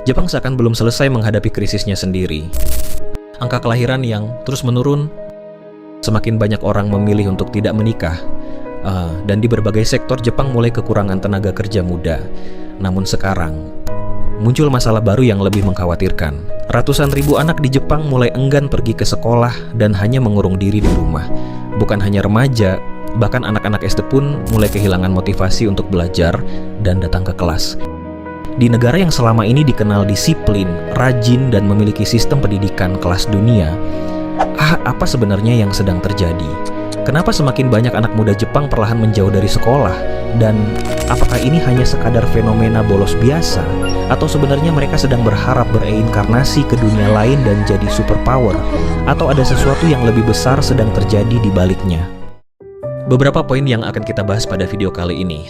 Jepang seakan belum selesai menghadapi krisisnya sendiri. Angka kelahiran yang terus menurun, semakin banyak orang memilih untuk tidak menikah, dan di berbagai sektor Jepang mulai kekurangan tenaga kerja muda. Namun sekarang, muncul masalah baru yang lebih mengkhawatirkan. Ratusan ribu anak di Jepang mulai enggan pergi ke sekolah dan hanya mengurung diri di rumah. Bukan hanya remaja, bahkan anak-anak SD pun mulai kehilangan motivasi untuk belajar dan datang ke kelas. Di negara yang selama ini dikenal disiplin, rajin, dan memiliki sistem pendidikan kelas dunia, apa sebenarnya yang sedang terjadi? Kenapa semakin banyak anak muda Jepang perlahan menjauh dari sekolah? Dan apakah ini hanya sekadar fenomena bolos biasa? Atau sebenarnya mereka sedang berharap bereinkarnasi ke dunia lain dan jadi superpower? Atau ada sesuatu yang lebih besar sedang terjadi di baliknya? Beberapa poin yang akan kita bahas pada video kali ini.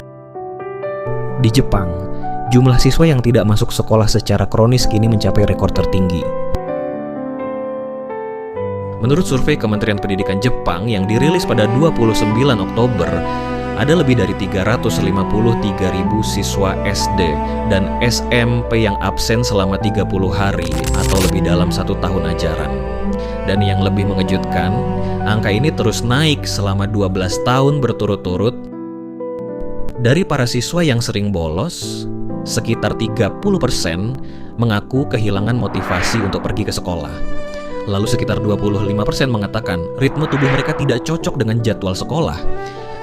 Di Jepang, jumlah siswa yang tidak masuk sekolah secara kronis kini mencapai rekor tertinggi. Menurut survei Kementerian Pendidikan Jepang yang dirilis pada 29 Oktober, ada lebih dari 353.000 siswa SD dan SMP yang absen selama 30 hari atau lebih dalam 1 tahun ajaran. Dan yang lebih mengejutkan, angka ini terus naik selama 12 tahun berturut-turut. Dari para siswa yang sering bolos, sekitar 30% mengaku kehilangan motivasi untuk pergi ke sekolah. Lalu sekitar 25% mengatakan ritme tubuh mereka tidak cocok dengan jadwal sekolah.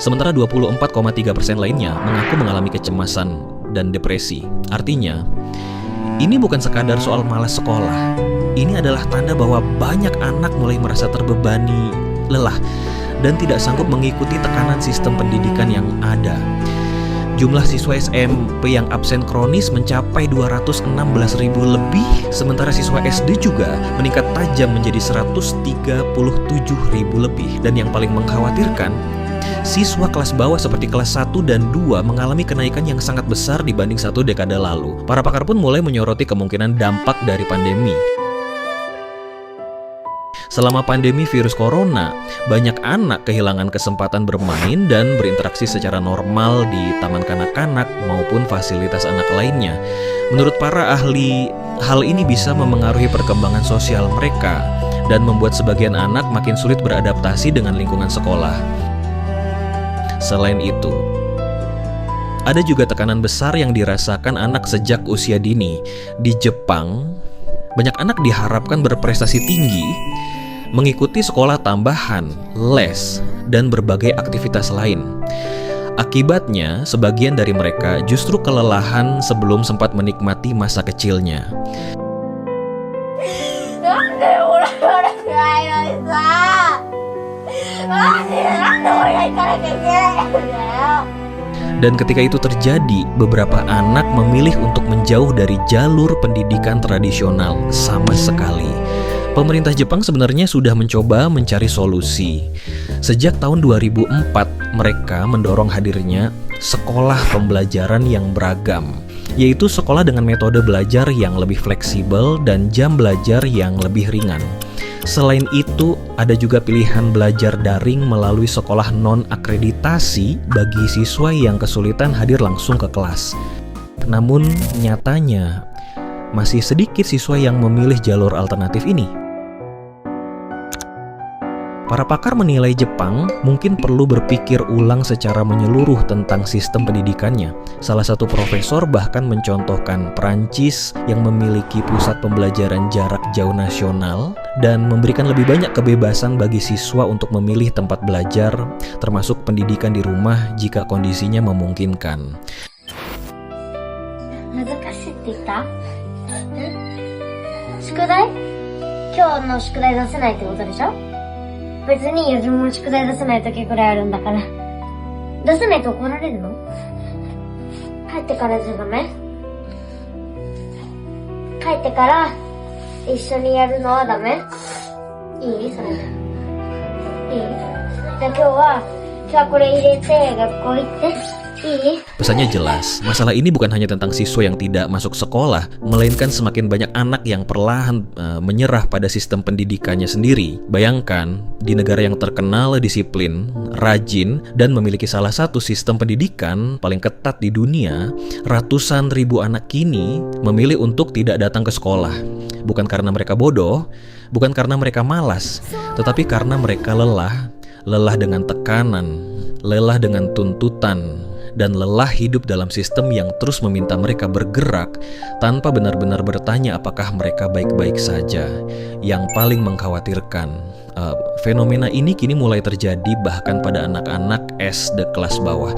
Sementara 24,3% lainnya mengaku mengalami kecemasan dan depresi. Artinya, ini bukan sekadar soal malas sekolah. Ini adalah tanda bahwa banyak anak mulai merasa terbebani, lelah, dan tidak sanggup mengikuti tekanan sistem pendidikan yang ada. Jumlah siswa SMP yang absen kronis mencapai 216.000 lebih, sementara siswa SD juga meningkat tajam menjadi 137.000 lebih. Dan yang paling mengkhawatirkan, siswa kelas bawah seperti kelas 1 dan 2 mengalami kenaikan yang sangat besar dibanding 1 dekade lalu. Para pakar pun mulai menyoroti kemungkinan dampak dari pandemi. Selama pandemi virus corona, banyak anak kehilangan kesempatan bermain dan berinteraksi secara normal di taman kanak-kanak maupun fasilitas anak lainnya. Menurut para ahli, hal ini bisa memengaruhi perkembangan sosial mereka dan membuat sebagian anak makin sulit beradaptasi dengan lingkungan sekolah. Selain itu, ada juga tekanan besar yang dirasakan anak sejak usia dini. Di Jepang, banyak anak diharapkan berprestasi tinggi, mengikuti sekolah tambahan, les, dan berbagai aktivitas lain. Akibatnya, sebagian dari mereka justru kelelahan sebelum sempat menikmati masa kecilnya. Dan ketika itu terjadi, beberapa anak memilih untuk menjauh dari jalur pendidikan tradisional sama sekali. Pemerintah Jepang sebenarnya sudah mencoba mencari solusi. Sejak tahun 2004, mereka mendorong hadirnya sekolah pembelajaran yang beragam, yaitu sekolah dengan metode belajar yang lebih fleksibel dan jam belajar yang lebih ringan. Selain itu, ada juga pilihan belajar daring melalui sekolah non-akreditasi bagi siswa yang kesulitan hadir langsung ke kelas. Namun, nyatanya masih sedikit siswa yang memilih jalur alternatif ini. Para pakar menilai Jepang mungkin perlu berpikir ulang secara menyeluruh tentang sistem pendidikannya. Salah satu profesor bahkan mencontohkan Perancis yang memiliki pusat pembelajaran jarak jauh nasional dan memberikan lebih banyak kebebasan bagi siswa untuk memilih tempat belajar, termasuk pendidikan di rumah jika kondisinya memungkinkan. 難しいって言った？宿題？今日の宿題出せないってことでしょ？別に自分も宿題出せない時くらいあるんだから。出せないと怒られるの？帰ってからじゃダメ？帰ってから一緒にやるのはダメ？いい？それで。いい？じゃあ今日はこれ入れて学校行って。いい？ Pesannya jelas, masalah ini bukan hanya tentang siswa yang tidak masuk sekolah, melainkan semakin banyak anak yang perlahan menyerah pada sistem pendidikannya sendiri. Bayangkan, di negara yang terkenal disiplin, rajin, dan memiliki salah satu sistem pendidikan paling ketat di dunia, ratusan ribu anak kini memilih untuk tidak datang ke sekolah. Bukan karena mereka bodoh, bukan karena mereka malas, tetapi karena mereka lelah dengan tekanan, lelah dengan tuntutan, dan lelah hidup dalam sistem yang terus meminta mereka bergerak tanpa benar-benar bertanya apakah mereka baik-baik saja. Yang paling mengkhawatirkan, fenomena ini kini mulai terjadi bahkan pada anak-anak SD kelas bawah.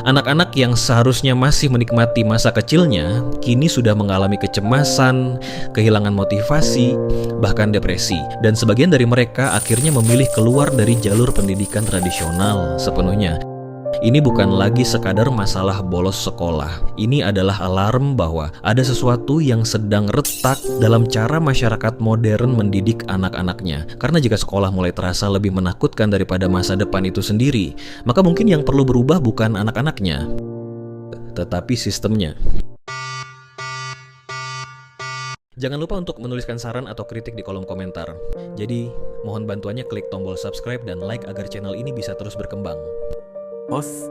Anak-anak yang seharusnya masih menikmati masa kecilnya kini sudah mengalami kecemasan, kehilangan motivasi, bahkan depresi. Dan sebagian dari mereka akhirnya memilih keluar dari jalur pendidikan tradisional sepenuhnya. Ini bukan lagi sekadar masalah bolos sekolah. Ini adalah alarm bahwa ada sesuatu yang sedang retak dalam cara masyarakat modern mendidik anak-anaknya. Karena jika sekolah mulai terasa lebih menakutkan daripada masa depan itu sendiri, maka mungkin yang perlu berubah bukan anak-anaknya, tetapi sistemnya. Jangan lupa untuk menuliskan saran atau kritik di kolom komentar. Jadi, mohon bantuannya klik tombol subscribe dan like agar channel ini bisa terus berkembang. Os.